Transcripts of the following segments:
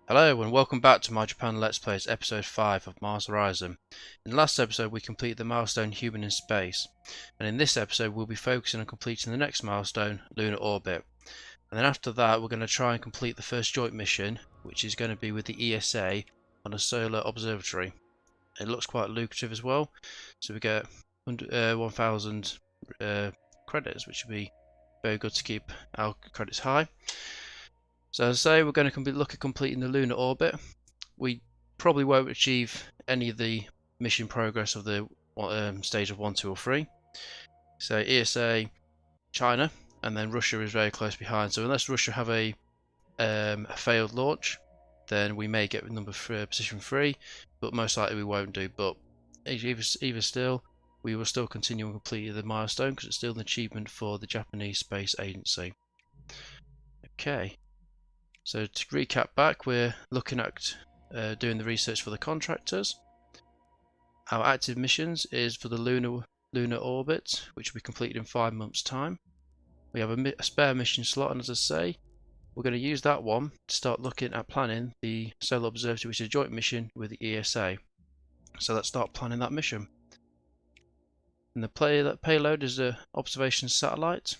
Hello and welcome back to my Japan Let's Plays episode 5 of Mars Horizon. In the last episode we completed the milestone Human in Space, and in this episode we'll be focusing on completing the next milestone, Lunar Orbit. And then after that we're going to try and complete the first joint mission, which is going to be with the ESA on a solar observatory. It looks quite lucrative as well, so we get 1,000 credits, which would be very good to keep our credits high. So as I say, we're going to look at completing the lunar orbit. We probably won't achieve any of the mission progress of the stage of 1, 2 or 3. So ESA, China, and then Russia is very close behind. So unless Russia have a failed launch, then we may get position 3, but most likely we won't do. But either still, we will still continue and complete the milestone because it's still an achievement for the Japanese Space Agency. Okay. So to recap back, we're looking at doing the research for the contractors. Our active missions is for the lunar orbit, which will be completed in 5 months' time. We have a spare mission slot, and as I say, we're going to use that one to start looking at planning the solar observatory, which is a joint mission with the ESA. So let's start planning that mission. And the payload is an observation satellite.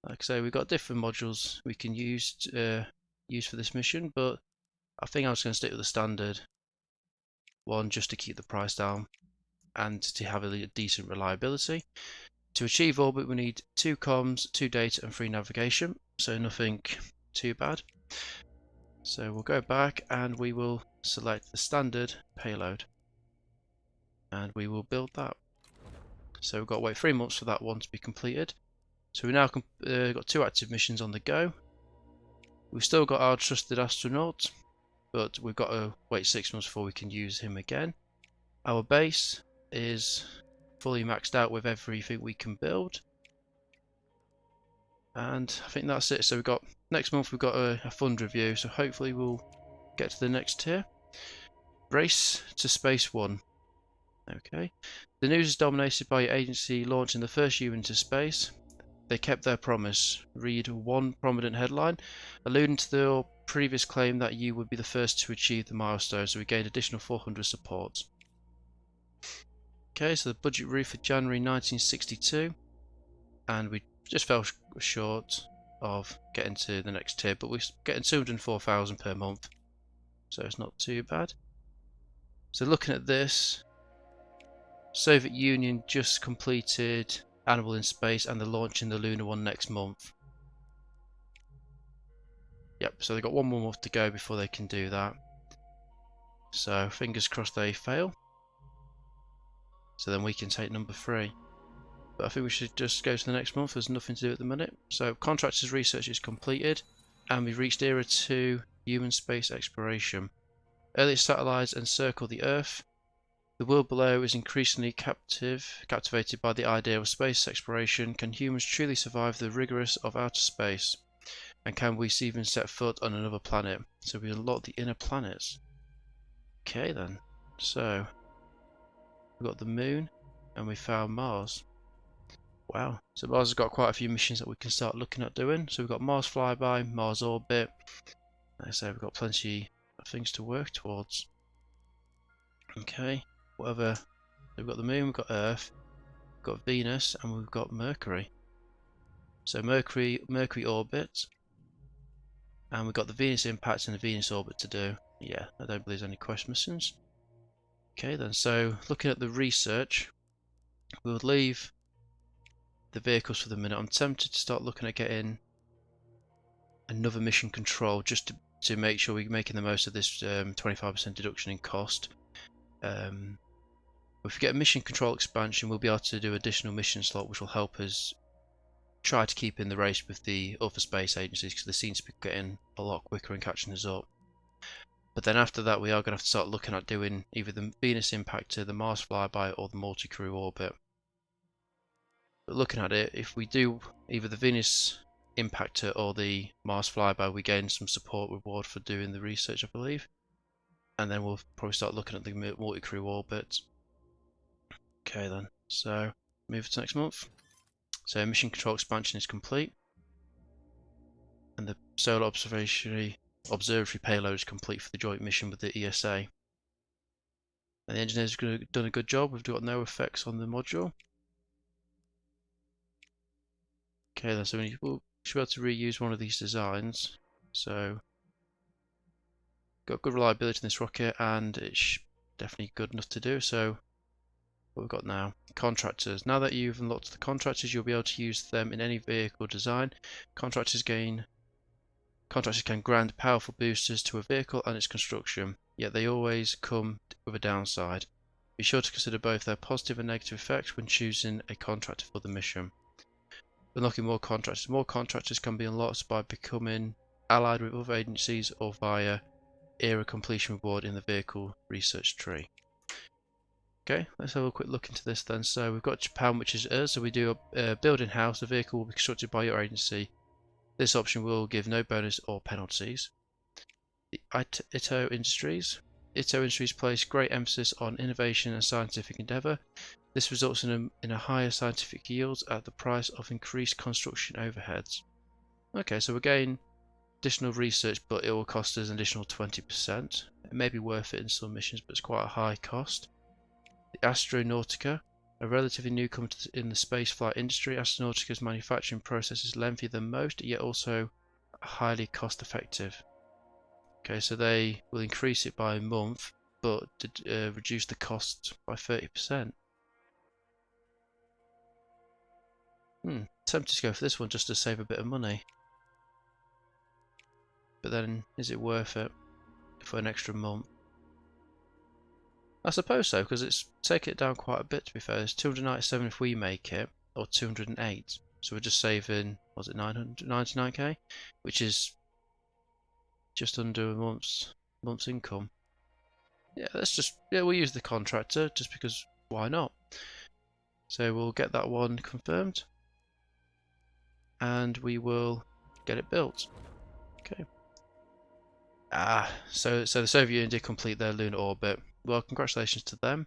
Like I say, we've got different modules we can use for this mission, but I think I was going to stick with the standard one just to keep the price down and to have a decent reliability. To achieve orbit we need 2 comms, 2 data and 3 navigation, so nothing too bad. So we'll go back and we will select the standard payload and we will build that. So we've got to wait 3 months for that one to be completed. So we've now got 2 active missions on the go. We've still got our trusted astronaut, but we've got to wait 6 months before we can use him again. Our base is fully maxed out with everything we can build. And I think that's it. So we've got next month we've got a fund review, so hopefully we'll get to the next tier. Race to Space 1. Okay. The news is dominated by your agency launching the first human into space. They kept their promise. Read one prominent headline, alluding to their previous claim that you would be the first to achieve the milestone, so we gained additional 400 support. Okay, so the budget roof for January 1962, and we just fell short of getting to the next tier, but we're getting 204,000 per month, so it's not too bad. So looking at this, Soviet Union just completed Animal in Space and they're launching the Lunar one next month. Yep, so they've got 1 more month to go before they can do that. So fingers crossed they fail. So then we can take number 3. But I think we should just go to the next month, there's nothing to do at the minute. So contractors' research is completed and we've reached era 2 human space exploration. Early satellites encircle the Earth. The world below is increasingly captivated by the idea of space exploration. Can humans truly survive the rigorous of outer space? And can we even set foot on another planet? So we unlock the inner planets. Okay then, so we've got the moon and we found Mars. Wow, so Mars has got quite a few missions that we can start looking at doing. So we've got Mars flyby, Mars orbit. Like I say, we've got plenty of things to work towards. Okay, whatever. We've got the moon, we've got Earth, we've got Venus, and we've got Mercury. So Mercury orbit, and we've got the Venus impact and the Venus orbit to do. Yeah, I don't believe there's any quest missions. Okay then, so looking at the research, we'll leave the vehicles for the minute. I'm tempted to start looking at getting another mission control just to make sure we're making the most of this 25% deduction in cost. If we get a mission control expansion, we'll be able to do additional mission slot, which will help us try to keep in the race with the other space agencies, because they seem to be getting a lot quicker and catching us up. But then after that, we are going to have to start looking at doing either the Venus impactor, the Mars flyby, or the multi-crew orbit. But looking at it, if we do either the Venus impactor or the Mars flyby, we gain some support reward for doing the research, I believe. And then we'll probably start looking at the multi-crew orbit. Okay then, so move to next month. So mission control expansion is complete. And the solar observatory observatory payload is complete for the joint mission with the ESA. And the engineers have done a good job. We've got no effects on the module. Okay, then so we should be able to reuse one of these designs. So got good reliability in this rocket, and it's definitely good enough to do. So what we've got now, contractors. Now that you've unlocked the contractors, you'll be able to use them in any vehicle design. Contractors can grant powerful boosters to a vehicle and its construction, yet they always come with a downside. Be sure to consider both their positive and negative effects when choosing a contractor for the mission. Unlocking more contractors. More contractors can be unlocked by becoming allied with other agencies or via era completion reward in the vehicle research tree. Okay, let's have a quick look into this then. So we've got Japan, which is us. So we do a build in-house. The vehicle will be constructed by your agency. This option will give no bonus or penalties. The Ito Industries. Ito Industries place great emphasis on innovation and scientific endeavour. This results in a higher scientific yield at the price of increased construction overheads. Okay, so we're getting additional research, but it will cost us an additional 20%. It may be worth it in some missions, but it's quite a high cost. The Astronautica, a relatively newcomer in the spaceflight industry. Astronautica's manufacturing process is lengthier than most, yet also highly cost effective. Okay, so they will increase it by a month, but reduce the cost by 30%. Tempted to go for this one just to save a bit of money. But then, is it worth it for an extra month? I suppose so, because it's taken it down quite a bit, to be fair. It's 297 if we make it, or 208. So we're just saving, was it 999k? Which is just under a month's income. Yeah, we'll use the contractor, just because why not? So we'll get that one confirmed. And we will get it built. Okay. So the Soviet Union did complete their lunar orbit. Well, congratulations to them.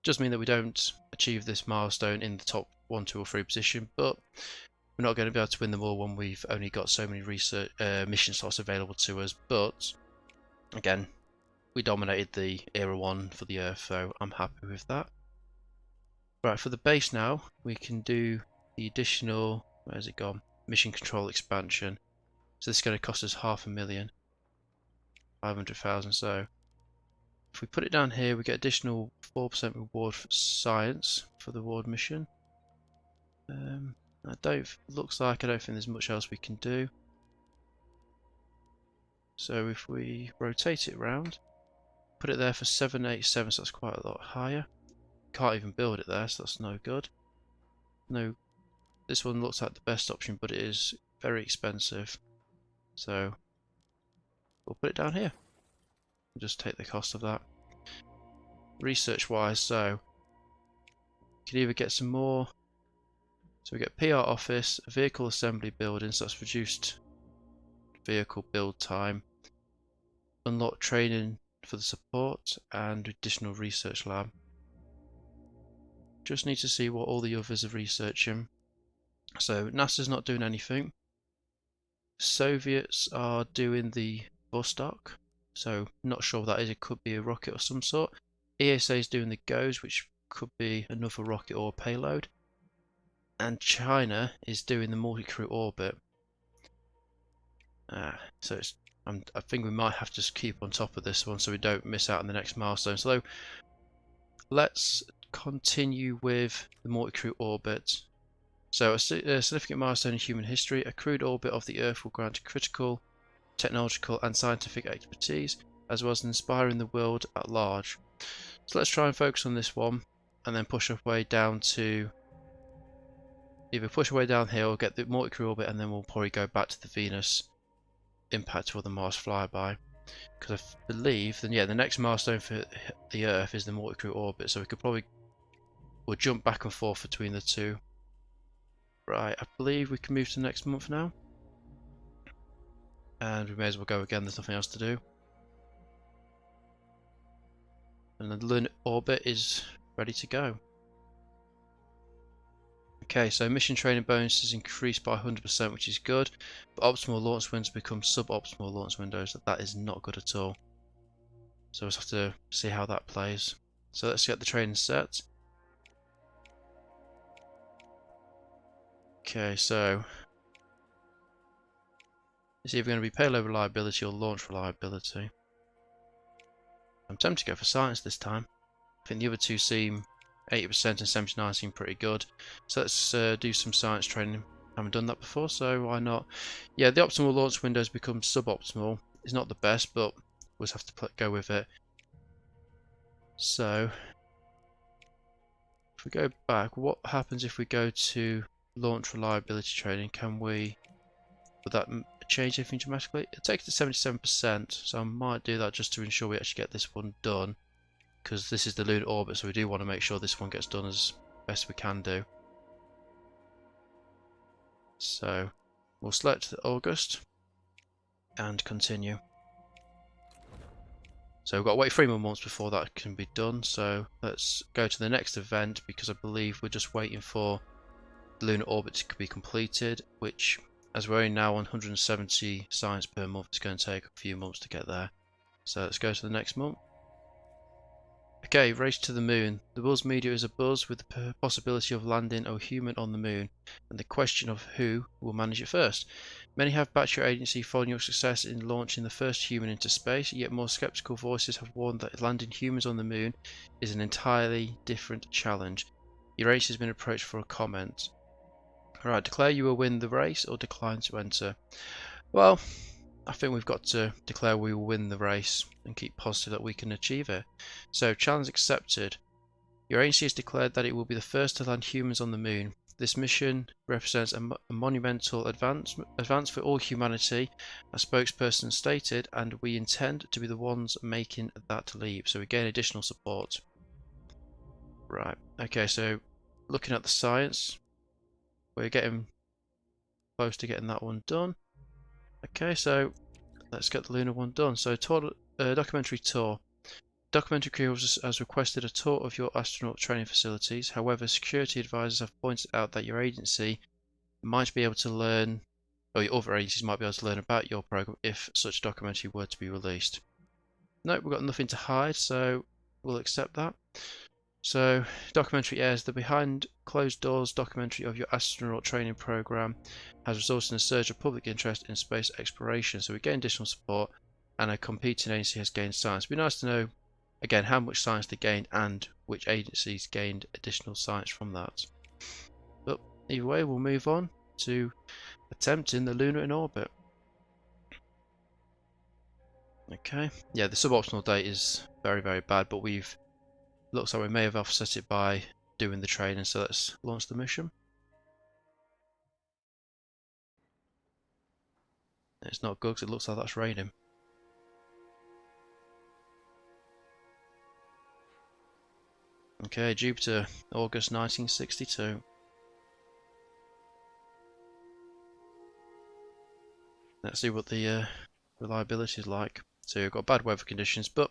Does mean that we don't achieve this milestone in the top 1, 2, or 3 position, but we're not going to be able to win them all when we've only got so many research mission slots available to us. But again, we dominated the Era 1 for the Earth, so I'm happy with that. Right, for the base now, we can do the additional, where's it gone? Mission control expansion. So this is going to cost us 500,000, 500,000. So if we put it down here, we get additional 4% reward for science for the reward mission. Looks like I don't think there's much else we can do. So if we rotate it around, put it there for 787, so that's quite a lot higher. Can't even build it there, so that's no good. No, this one looks like the best option, but it is very expensive. So we'll put it down here. We'll just take the cost of that. Research wise, so we can either get some more. So we get PR office, vehicle assembly building, so that's reduced vehicle build time. Unlock training for the support and additional research lab. Just need to see what all the others are researching. So NASA's not doing anything. Soviets are doing the Vostok, so not sure what that is. It could be a rocket of some sort. ESA is doing the GOES, which could be another rocket or payload. And China is doing the multi-crew orbit. So I think we might have to just keep on top of this one so we don't miss out on the next milestone. So let's continue with the multi-crew orbit. So a significant milestone in human history, a crewed orbit of the Earth will grant critical, technological and scientific expertise, as well as inspiring the world at large. So let's try and focus on this one, and then push our way down to either push our way down here or get the multi-crew orbit, and then we'll probably go back to the Venus impact or the Mars flyby. Because I believe, then yeah, the next milestone for the Earth is the multi-crew orbit, so we'll jump back and forth between the two. Right, I believe we can move to the next month now. And we may as well go again, there's nothing else to do. And the lunar orbit is ready to go. Okay, so mission training bonus is increased by 100%, which is good, but optimal launch windows become suboptimal launch windows. That is not good at all. So we'll just have to see how that plays. So let's get the training set. Okay, so it's either going to be payload reliability or launch reliability. I'm tempted to go for science this time. I think the other two seem 80% and 79 seem pretty good. So let's do some science training. Haven't done that before, so why not? Yeah, the optimal launch windows become suboptimal. It's not the best, but we'll just have to go with it. So if we go back, what happens if we go to launch reliability training? Would that change anything dramatically? It'll take it to 77%, so I might do that just to ensure we actually get this one done. Because this is the lunar orbit, so we do want to make sure this one gets done as best we can do. So we'll select August and continue. So we've got to wait 3 more months before that can be done. So let's go to the next event, because I believe we're just waiting for the lunar orbit to be completed, which, as we're only now on 170 science per month, it's going to take a few months to get there. So let's go to the next month. Okay, race to the moon. The buzz media is a buzz with the possibility of landing a human on the moon, and the question of who will manage it first. Many have backed your agency following your success in launching the first human into space, yet more skeptical voices have warned that landing humans on the moon is an entirely different challenge. Your agency has been approached for a comment. Alright, declare you will win the race or decline to enter. Well, I think we've got to declare we will win the race and keep positive that we can achieve it. So, challenge accepted. Your agency has declared that it will be the first to land humans on the moon. This mission represents a monumental advance for all humanity, as spokesperson stated, and we intend to be the ones making that leap. So we gain additional support. Right, okay, so looking at the science, we're getting close to getting that one done. Okay, so let's get the lunar one done. So documentary tour. Documentary crew has requested a tour of your astronaut training facilities. However, security advisors have pointed out that your agency might be able to learn, or your other agencies might be able to learn about your program if such a documentary were to be released. Nope, we've got nothing to hide, so we'll accept that. So, documentary airs. The behind closed doors documentary of your astronaut training program has resulted in a surge of public interest in space exploration. So we gain additional support, and a competing agency has gained science. It'd be nice to know, again, how much science they gained and which agencies gained additional science from that. But either way, we'll move on to attempting the lunar in orbit. Okay, yeah, the suboptimal date is very, very bad, but looks like we may have offset it by doing the training, so let's launch the mission. It's not good because it looks like that's raining. Okay, Jupiter, August 1962. Let's see what the reliability is like. So we've got bad weather conditions, but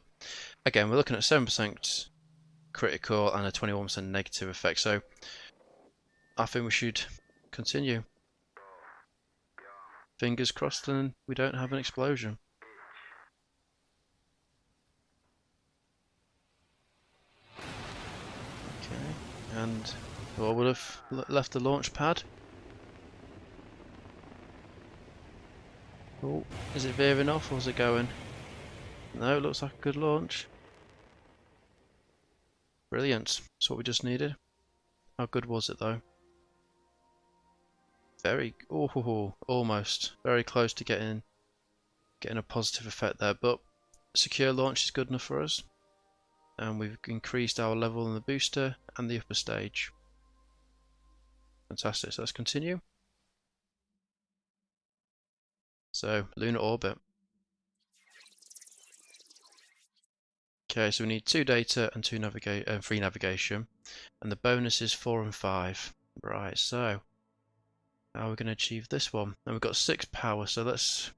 again, we're looking at 7% critical and a 21% negative effect, so I think we should continue. Fingers crossed and we don't have an explosion. Okay, and well, we'll have left the launch pad. Oh, is it veering off or is it going? No, it looks like a good launch. Brilliant, that's what we just needed. How good was it though? Almost. Very close to getting a positive effect there, but secure launch is good enough for us. And we've increased our level in the booster and the upper stage. Fantastic, so let's continue. So, lunar orbit. Okay, so we need 2 data and 3 navigation. And the bonus is 4 and 5. Right, so how are we going to achieve this one? And we've got 6 power, so let's...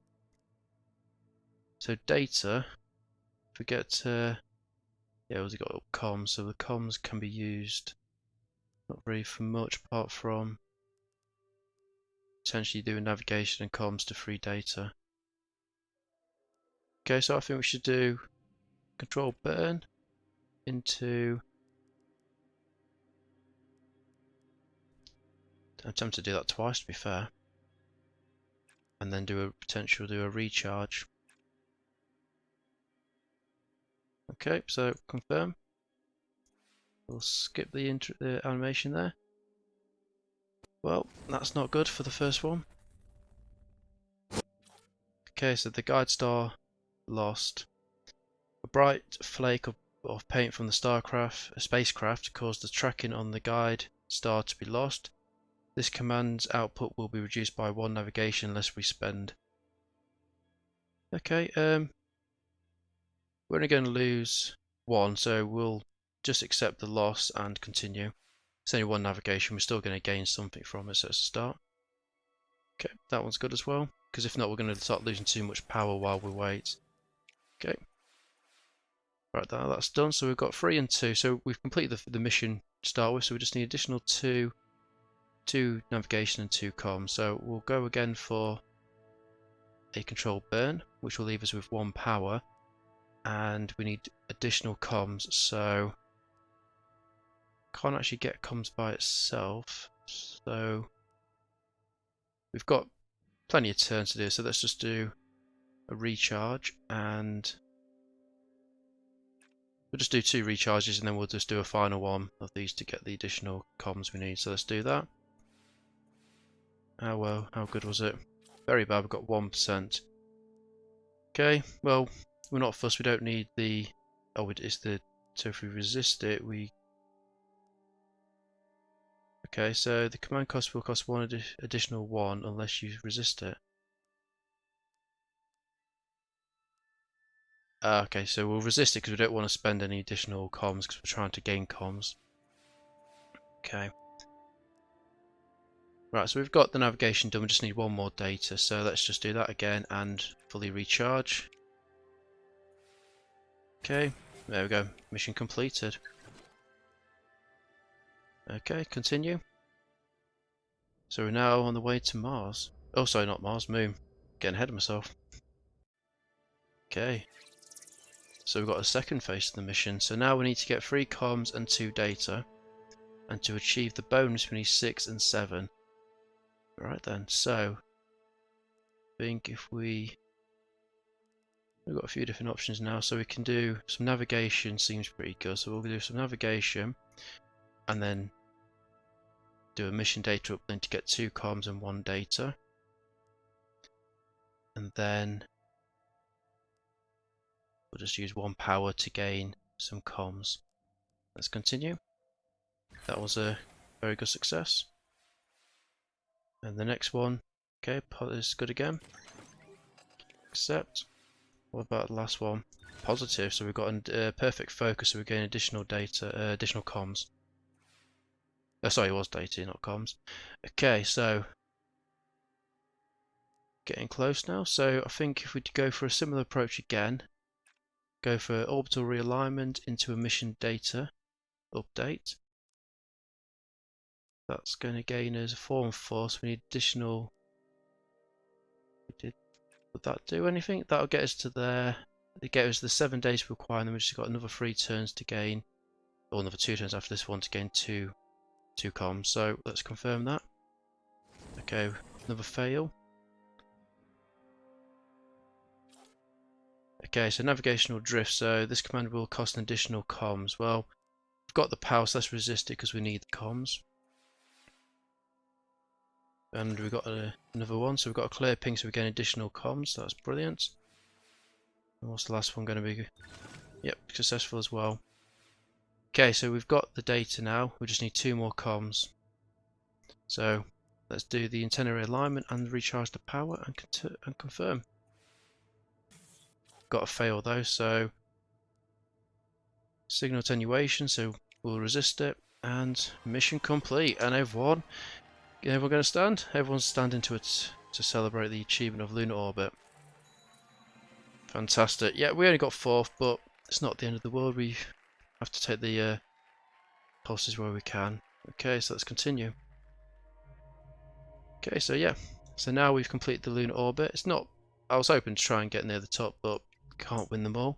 So data, forget yeah, we've got comms, so the comms can be used Not really for much apart from potentially doing navigation and comms to free data. Okay, so I think we should do control burn into. I'm tempted to do that twice to be fair. And then do a recharge. Okay, so confirm. We'll skip the animation there. Well, that's not good for the first one. Okay, so the guide star lost. A bright flake of paint from the spacecraft caused the tracking on the guide star to be lost. This command's output will be reduced by 1 navigation unless we spend. Okay, we're only going to lose 1, so we'll just accept the loss and continue. It's only 1 navigation, we're still going to gain something from it, so it's a start. Okay, that one's good as well, because if not we're going to start losing too much power while we wait. Okay. Right, that's done, so we've got 3 and 2, so we've completed the mission to start with, so we just need additional 2 navigation and 2 comms. So we'll go again for a control burn, which will leave us with 1 power, and we need additional comms, so can't actually get comms by itself, so we've got plenty of turns to do, so let's just do a recharge, and we'll just do 2 recharges and then we'll just do a final one of these to get the additional comms we need. So let's do that. Oh well, how good was it? Very bad, we've got 1%. Okay, well, we're not fussed, we don't need the... Oh, it's the... So if we resist it, we... Okay, so the command cost will cost 1 additional 1 unless you resist it. Okay, so we'll resist it because we don't want to spend any additional comms because we're trying to gain comms. Okay. Right, so we've got the navigation done, we just need 1 more data, so let's just do that again and fully recharge. Okay, there we go, mission completed. Okay, continue. So we're now on the way to Mars. Oh, sorry, not Mars, Moon. Getting ahead of myself. Okay. So we've got a second phase of the mission. So now we need to get 3 comms and 2 data. And to achieve the bonus we need 6 and 7. Right then, so I think if we've got a few different options now, so we can do some navigation, seems pretty good. So we'll do some navigation and then do a mission data uplink to get 2 comms and 1 data. And then we'll just use 1 power to gain some comms. Let's continue. That was a very good success. And the next one, okay, is good again. Accept. What about the last one? Positive, so we've got a perfect focus, so we're getting additional data, additional comms. Oh, sorry, it was data, not comms. Okay, so getting close now. So I think if we go for a similar approach again, go for orbital realignment into a mission data update. That's going to gain us a 4 and 4, so we need additional. Would that do anything? That'll get us to there. It get us the 7 days we require, and then we've just got another 3 turns to gain, or another 2 turns after this one to gain 2 comms. So let's confirm that. Okay, another fail. Okay, so navigational drift. So this command will cost an additional comms. Well, we've got the power, so let's resist it because we need the comms. And we've got another one, so we've got a clear ping, so we get additional comms. So that's brilliant. And what's the last one going to be? Yep, successful as well. Okay, so we've got the data now. We just need 2 more comms. So let's do the antenna alignment and recharge the power and confirm. Got a fail though, so signal attenuation, so we'll resist it, and mission complete. And everyone going to stand? Everyone's standing to celebrate the achievement of lunar orbit. Fantastic. Yeah, we only got 4th, but it's not the end of the world. We have to take the pulses where we can. Okay, so let's continue. Okay, so yeah, so now we've completed the lunar orbit. It's not, I was hoping to try and get near the top, but can't win them all.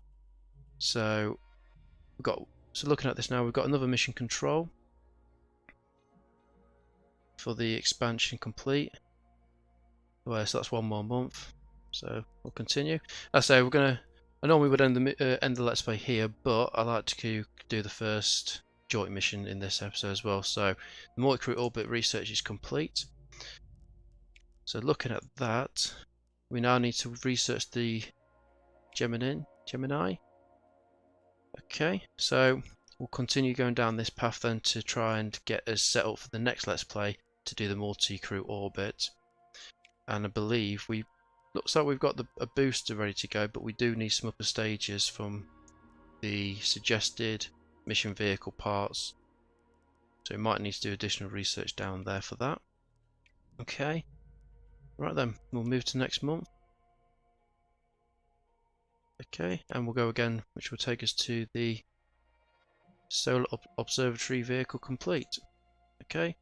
So we've got, so looking at this now, we've got another mission control for the expansion complete. Well, so that's one more month. So we'll continue. I say we're gonna. I normally would end the let's play here, but I like to do the first joint mission in this episode as well. So the multi-crew orbit research is complete. So looking at that, we now need to research the Gemini. Okay, so we'll continue going down this path then to try and get us set up for the next let's play to do the multi-crew orbit. And I believe looks like we've got a booster ready to go, but we do need some upper stages from the suggested mission vehicle parts. So we might need to do additional research down there for that. Okay, right then, we'll move to next month. Okay, and we'll go again, which will take us to the Solar Observatory vehicle complete. Okay.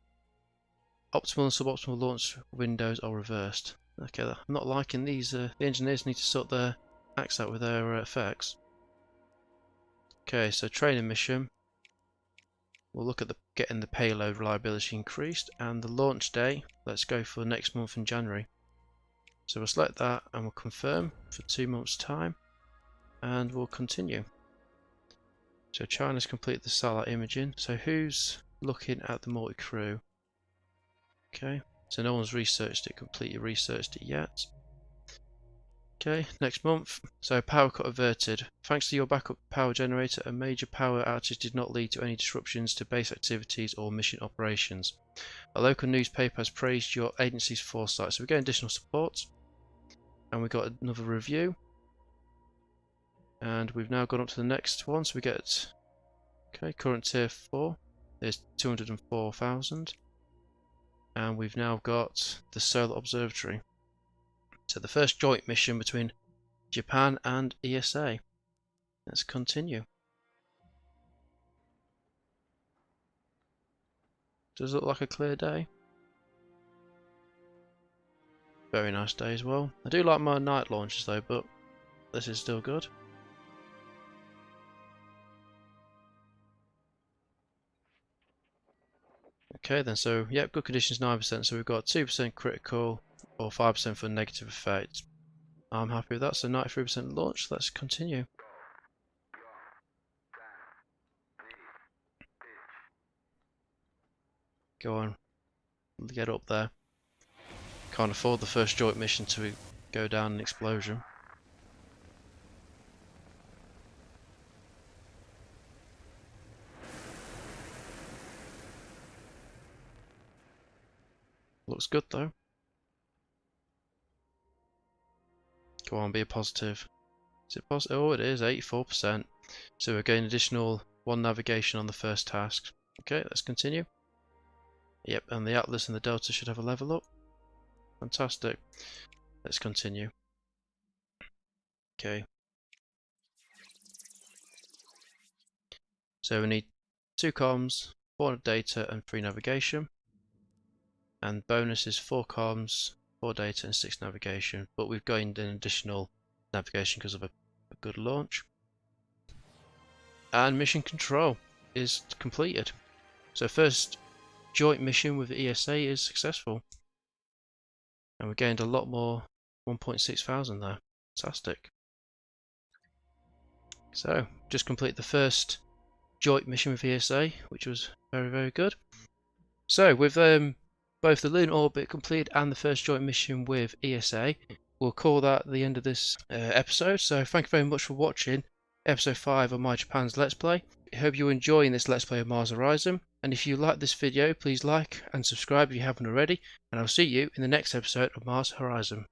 Optimal and suboptimal launch windows are reversed. Okay, I'm not liking these. The engineers need to sort their acts out with their effects. Okay, so training mission. We'll look at getting the payload reliability increased, and the launch day. Let's go for next month in January. So we'll select that and we'll confirm for 2 months' time, and we'll continue. So China's completed the satellite imaging. So who's looking at the multi-crew? Okay, so no one's completely researched it yet. Okay, next month. So power cut averted. Thanks to your backup power generator, a major power outage did not lead to any disruptions to base activities or mission operations. A local newspaper has praised your agency's foresight. So we're getting additional support. And we got another review. And we've now gone up to the next one. So we get, okay, current tier 4. There's 204,000. And we've now got the Solar Observatory. So the first joint mission between Japan and ESA. Let's continue. Does it look like a clear day? Very nice day as well. I do like my night launches though, but this is still good. Okay then, so yep, good conditions 9%, so we've got 2% critical or 5% for negative effect. I'm happy with that, so 93% launch. Let's continue. Go on, get up there. Can't afford the first joint mission to go down an explosion. Looks good though. Go on, be a positive. Is it positive? Oh, it is, 84%. So we're getting additional 1 navigation on the first task. Okay, let's continue. Yep, and the Atlas and the Delta should have a level up. Fantastic. Let's continue. Okay. So we need 2 comms, 4 data, and 3 navigation. And bonus is 4 comms, 4 data, and 6 navigation. But we've gained an additional navigation because of a good launch. And mission control is completed. So first joint mission with the ESA is successful. And we gained a lot more, 1.6 thousand there. Fantastic. So just complete the first joint mission with ESA, which was very, very good. So with both the lunar orbit completed and the first joint mission with ESA, we'll call that the end of this episode. So thank you very much for watching episode 5 of My Japan's Let's Play. I hope you're enjoying this Let's Play of Mars Horizon. And if you like this video, please like and subscribe if you haven't already. And I'll see you in the next episode of Mars Horizon.